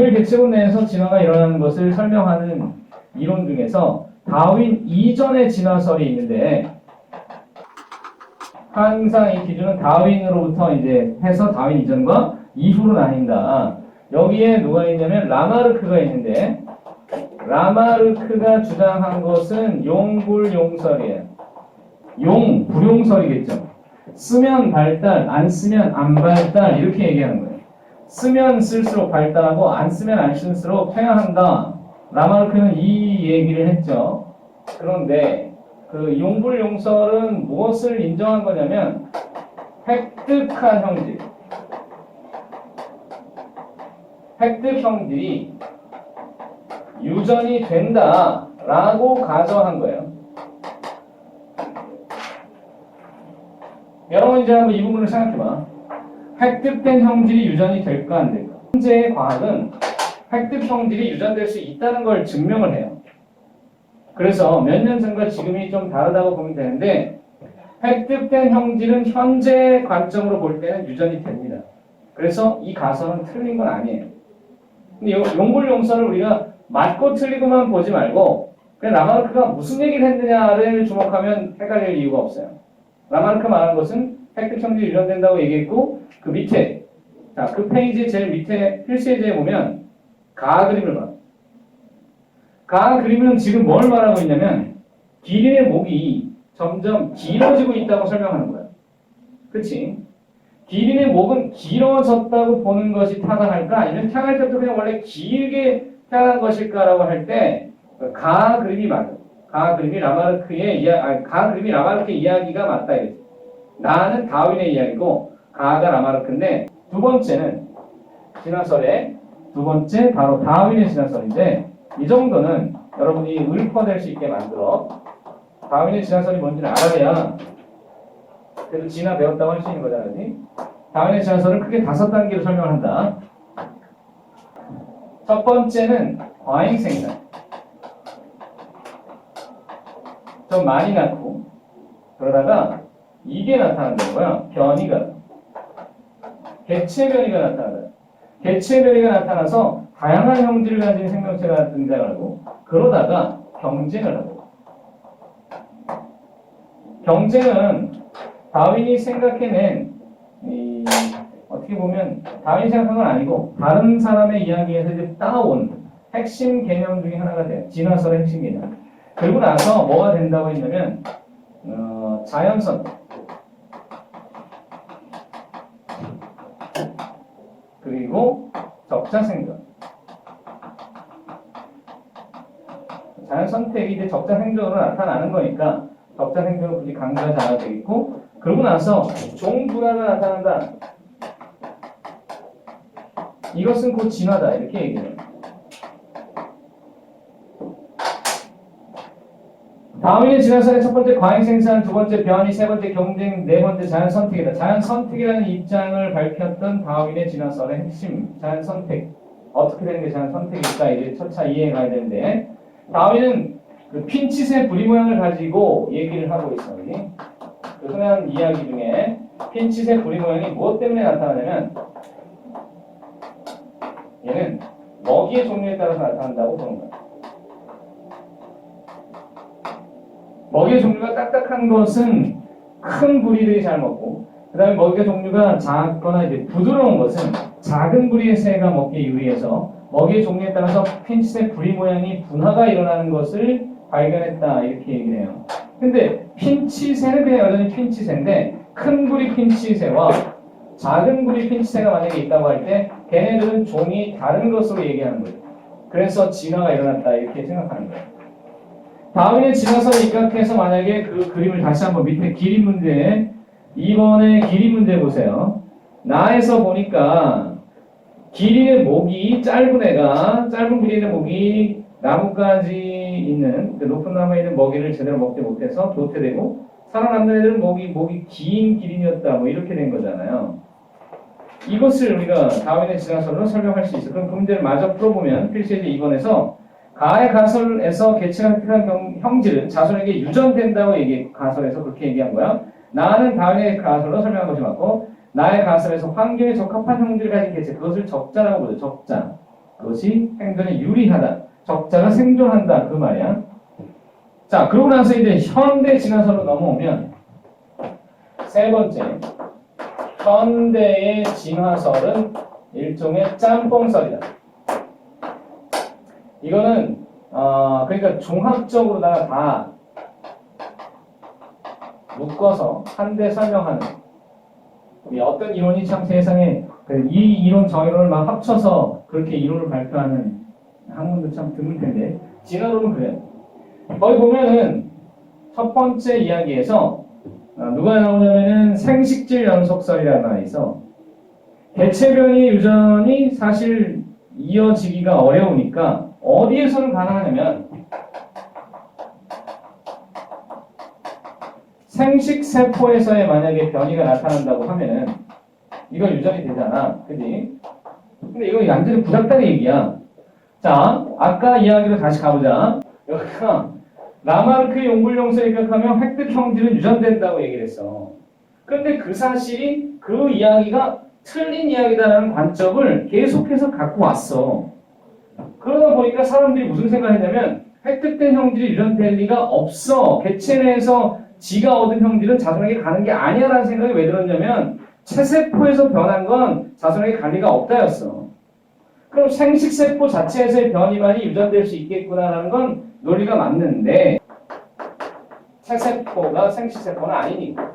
동일 개체군 내에서 진화가 일어나는 것을 설명하는 이론 중에서 다윈 이전의 진화설이 있는데, 항상 이 기준은 다윈으로부터 이제 해서 다윈 이전과 이후로 나뉜다. 여기에 누가 있냐면 라마르크가 있는데, 라마르크가 주장한 것은 용불용설이에요. 용, 불용설이겠죠. 쓰면 발달, 안 쓰면 안 발달, 이렇게 얘기하는 거예요. 쓰면 쓸수록 발달하고 안 쓰면 안 쓸수록 퇴화한다. 라마르크는 이 얘기를 했죠. 그런데 그 용불용설은 무엇을 인정한 거냐면 획득한 형질, 획득 형질이 유전이 된다라고 가정한 거예요. 여러분 이제 한번 이 부분을 생각해봐. 획득된 형질이 유전이 될까 안 될까? 현재의 과학은 획득 형질이 유전될 수 있다는 걸 증명을 해요. 그래서 몇 년 전과 지금이 좀 다르다고 보면 되는데, 획득된 형질은 현재 관점으로 볼 때는 유전이 됩니다. 그래서 이 가설은 틀린 건 아니에요. 근데 용불용설을 우리가 맞고 틀리고만 보지 말고 그냥 라마르크가 무슨 얘기를 했느냐를 주목하면 헷갈릴 이유가 없어요. 라마르크 말한 것은 획득 형질이 유전된다고 얘기했고, 그 밑에, 자, 그 페이지 제일 밑에 필수예제에 보면 가 그림을 봐. 가 그림은 지금 뭘 말하고 있냐면 기린의 목이 점점 길어지고 있다고 설명하는 거예요. 그치? 기린의 목은 길어졌다고 보는 것이 타당할까? 아니면 태어날 때부터 그냥 원래 길게 태어난 것일까라고 할 때 가 그림이 맞아요. 가 그림이 라마르크의 이야기가 맞다 이거지. 나는 다윈의 이야기고 가가 라마르크인데, 두 번째는 진화설의 두 번째 바로 다윈의 진화설인데, 이 정도는 여러분이 읊어낼 수 있게 만들어. 다윈의 진화설이 뭔지를 알아야 그래도 진화 배웠다고 할 수 있는 거잖아. 다윈의 진화설을 크게 5단계로 설명을 한다. 첫 번째는 과잉 생산. 좀 많이 낳고 그러다가 이게 나타난다는 거야. 변이가. 개체 변이가 나타난다. 개체 변이가 나타나서 다양한 형질을 가진 생명체가 등장하고, 그러다가 경쟁을 하고. 경쟁은 다윈이 생각해낸, 어떻게 보면 다윈이 생각한 건 아니고 다른 사람의 이야기에서 이제 따온 핵심 개념 중에 하나가 돼요. 진화설의 핵심 개념. 그리고 나서 뭐가 된다고 했냐면 자연선택, 그리고 적자생존. 자연선택이 이제 적자생존으로 나타나는 거니까 적자생존을 굳이 강조하지 않아도 되겠고, 그러고 나서 종분화가 나타난다. 이것은 곧 진화다. 이렇게 얘기해요. 다윈의 진화설의 첫 번째 과잉생산, 두 번째 변이, 세 번째 경쟁, 네 번째 자연선택이다. 자연선택이라는 입장을 밝혔던 다윈의 진화설의 핵심, 자연선택. 어떻게 되는 게 자연선택일까? 이제 차차 이해해 가야 되는데, 다윈은 그 핀칫의 부리 모양을 가지고 얘기를 하고 있어요. 그 흔한 이야기 중에 핀칫의 부리 모양이 무엇 때문에 나타나냐면, 얘는 먹이의 종류에 따라서 나타난다고 보는 거예요. 먹이의 종류가 딱딱한 것은 큰 부리들이 잘 먹고, 그 다음에 먹이의 종류가 작거나 이제 부드러운 것은 작은 부리의 새가 먹기에 유리해서 먹이의 종류에 따라서 핀칫의 부리 모양이 분화가 일어나는 것을 발견했다. 이렇게 얘기를 해요. 근데 핀칫새는 그냥 여전히 핀칫새인데, 큰 부리 핀칫새와 작은 부리 핀칫새가 만약에 있다고 할 때 걔네들은 종이 다른 것으로 얘기하는 거예요. 그래서 진화가 일어났다. 이렇게 생각하는 거예요. 다윈의 진화설을 입각해서 만약에 그 그림을 다시 한번 밑에 기린 문제, 2번의 기린 문제 보세요. 나에서 보니까 기린의 목이 짧은 애가, 짧은 기린의 목이 나뭇가지 있는, 그 높은 나무에 있는 먹이를 제대로 먹지 못해서 도태되고, 살아남는 애들은 목이 긴 기린이었다. 뭐 이렇게 된 거잖아요. 이것을 우리가 다윈의 진화설로 설명할 수 있어요. 그럼 그 문제를 마저 풀어보면 필수예제 2번에서 가의 가설에서 개체가 획득한 형질은 자손에게 유전된다고 가설에서 그렇게 얘기한 거야. 나는 다윈의 가설로 설명한 것이 맞고, 나의 가설에서 환경에 적합한 형질을 가진 개체, 그것을 적자라고 부르죠. 적자. 그것이 생존에 유리하다. 적자가 생존한다. 그 말이야. 자, 그러고 나서 이제 현대 진화설로 넘어오면 세 번째. 현대의 진화설은 일종의 짬뽕설이다. 이거는 그러니까 종합적으로다가 다 묶어서 한데 설명하는 어떤 이론이 참 세상에 이 이론 저 이론을 막 합쳐서 그렇게 이론을 발표하는 학문도 참 드물 텐데 진화론은 그래요. 거기 보면은 첫 번째 이야기에서 누가 나오냐면은 생식질 연속설이라는 말이 있어. 개체변이 유전이 사실 이어지기가 어려우니까 어디에서는 가능하냐면 생식세포에서의 만약에 변이가 나타난다고 하면은 이거 유전이 되잖아. 그지? 근데 이거 완전히 부닥다리 얘기야. 자, 아까 이야기로 다시 가보자. 여기가 라마르크 용불용설에 입각하면 획득 형질은 유전된다고 얘기를 했어. 그런데 그 사실이 그 이야기가 틀린 이야기다라는 관점을 계속해서 갖고 왔어. 그러다 보니까 사람들이 무슨 생각을 했냐면 획득된 형질이 유전될 리가 없어. 개체 내에서 지가 얻은 형질은 자손에게 가는 게 아니야 라는 생각이 왜 들었냐면 체세포에서 변한 건 자손에게 갈 리가 없다였어. 그럼 생식세포 자체에서의 변이만이 유전될 수 있겠구나라는 건 논리가 맞는데 체세포가 생식세포는 아니니까.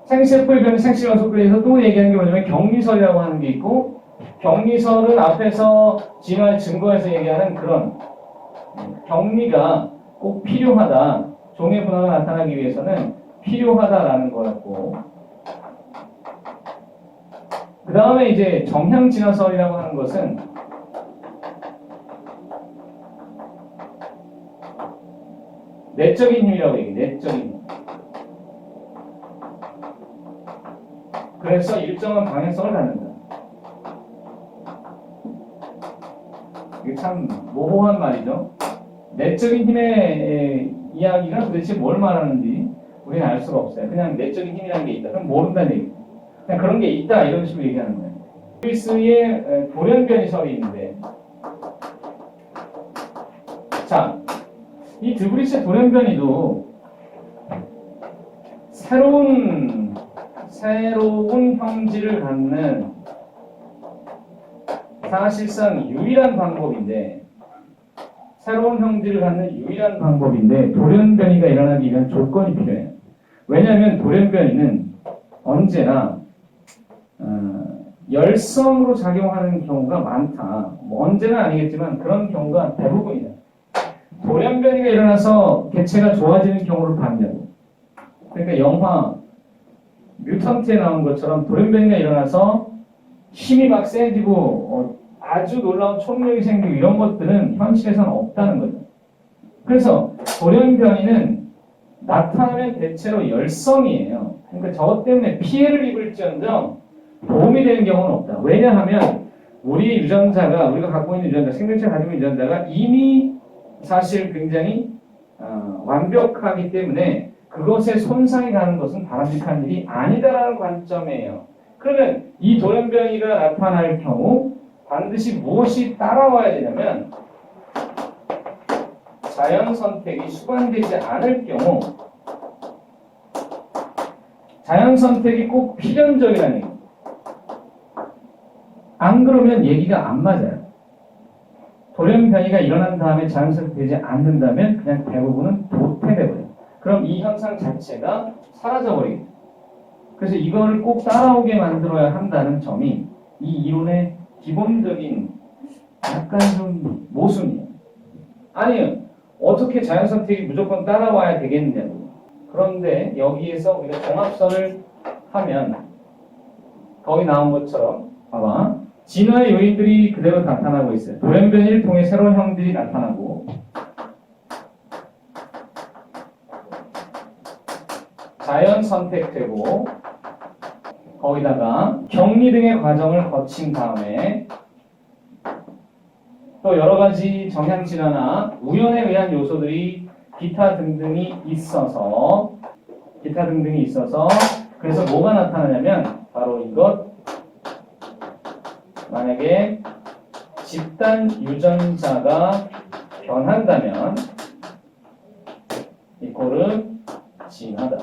생식세포의 변이 생식연속근에서 또 얘기하는 게 뭐냐면 격리설이라고 하는 게 있고 격리설은 앞에서 진화의 증거에서 얘기하는 그런 격리가 꼭 필요하다. 종의 분화가 나타나기 위해서는 필요하다라는 거였고 그 다음에 이제 정향진화설이라고 하는 것은 내적인 힘이라고 얘기해. 내적인 힘. 그래서 일정한 방향성을 갖는다. 이게 참 모호한 말이죠. 내적인 힘의 이야기가 도대체 뭘 말하는지 우리는 알 수가 없어요. 그냥 내적인 힘이라는 게 있다. 그럼 모른다는 얘기죠. 그냥 그런 게 있다 이런 식으로 얘기하는 거예요. 드브리스의 돌연변이설이 있는데 자, 이 드브리스의 돌연변이도 새로운 형질을 갖는 사실상 유일한 방법인데 새로운 형질을 갖는 유일한 방법인데 돌연변이가 일어나기 위한 조건이 필요해요. 왜냐하면 돌연변이는 언제나 열성으로 작용하는 경우가 많다. 뭐 언제는 아니겠지만 그런 경우가 대부분이다. 돌연변이가 일어나서 개체가 좋아지는 경우를 봤냐고. 그러니까 영화 뮤턴트에 나온 것처럼 돌연변이가 일어나서 힘이 막 세지고 아주 놀라운 초능력이 생기고 이런 것들은 현실에서는 없다는 거죠. 그래서 돌연변이는 나타나면 대체로 열성이에요. 그러니까 저것 때문에 피해를 입을지언정 도움이 되는 경우는 없다. 왜냐하면 우리 유전자가 우리가 갖고 있는 유전자, 생명체가 가지고 있는 유전자가 이미 사실 굉장히 완벽하기 때문에 그것에 손상이 가는 것은 바람직한 일이 아니다라는 관점이에요. 그러면 이 돌연변이가 나타날 경우 반드시 무엇이 따라와야 되냐면 자연 선택이 수반되지 않을 경우 자연 선택이 꼭 필연적이라는 얘기입니다. 안 그러면 얘기가 안 맞아요. 돌연변이가 일어난 다음에 자연 선택되지 않는다면 그냥 대부분은 도태되고요. 그럼 이 현상 자체가 사라져버리게 돼요. 그래서 이거를 꼭 따라오게 만들어야 한다는 점이 이 이론의 기본적인 약간 좀 모순이에요. 아니요. 어떻게 자연 선택이 무조건 따라와야 되겠느냐고. 그런데 여기에서 우리가 종합설을 하면 거기 나온 것처럼 봐봐. 진화의 요인들이 그대로 나타나고 있어요. 돌연변이를 통해 새로운 형들이 나타나고 자연 선택되고 거기다가 격리 등의 과정을 거친 다음에 또 여러 가지 정향진화나 우연에 의한 요소들이 기타 등등이 있어서 그래서 뭐가 나타나냐면 바로 이것 만약에 집단 유전자가 변한다면 이코르 진화다.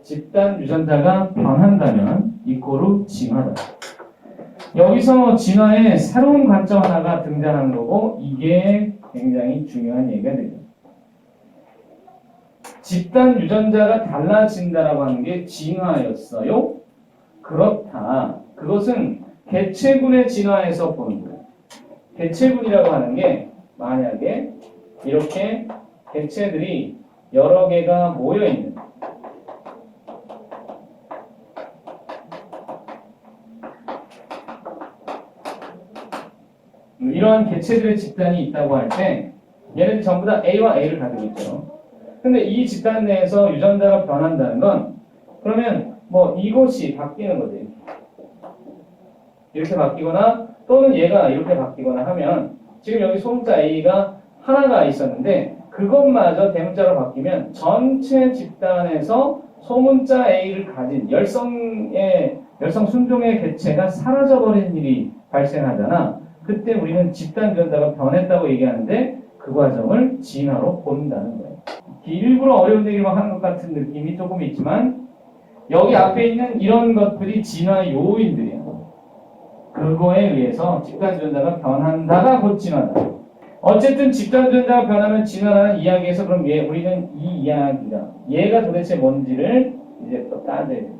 집단 유전자가 변한다면 이코르 진화다. 여기서 진화에 새로운 관점 하나가 등장하는 거고 이게 굉장히 중요한 얘기가 되죠. 집단 유전자가 달라진다라고 하는 게 진화였어요? 그렇다. 그것은 개체군의 진화에서 보는 거예요. 개체군이라고 하는 게 만약에 이렇게 개체들이 여러 개가 모여있는 이러한 개체들의 집단이 있다고 할 때 얘네들 전부 다 A와 A를 가지고 있죠. 근데 이 집단 내에서 유전자가 변한다는 건 그러면 뭐 이것이 바뀌는 거지. 이렇게 바뀌거나 또는 얘가 이렇게 바뀌거나 하면 지금 여기 소문자 A가 하나가 있었는데 그것마저 대문자로 바뀌면 전체 집단에서 소문자 A를 가진 열성 순종의 개체가 사라져버리는 일이 발생하잖아. 그때 우리는 집단 유전자가 변했다고 얘기하는데 그 과정을 진화로 본다는 거예요. 일부러 어려운 얘기만 하는 것 같은 느낌이 조금 있지만 여기 앞에 있는 이런 것들이 진화 요인들이야. 그거에 의해서 집단 유전자가 변한다가 곧 진화다. 어쨌든 집단 유전자가 변하면 진화라는 이야기에서 그럼 우리는 이 이야기가 얘가 도대체 뭔지를 이제 또 따져야 돼.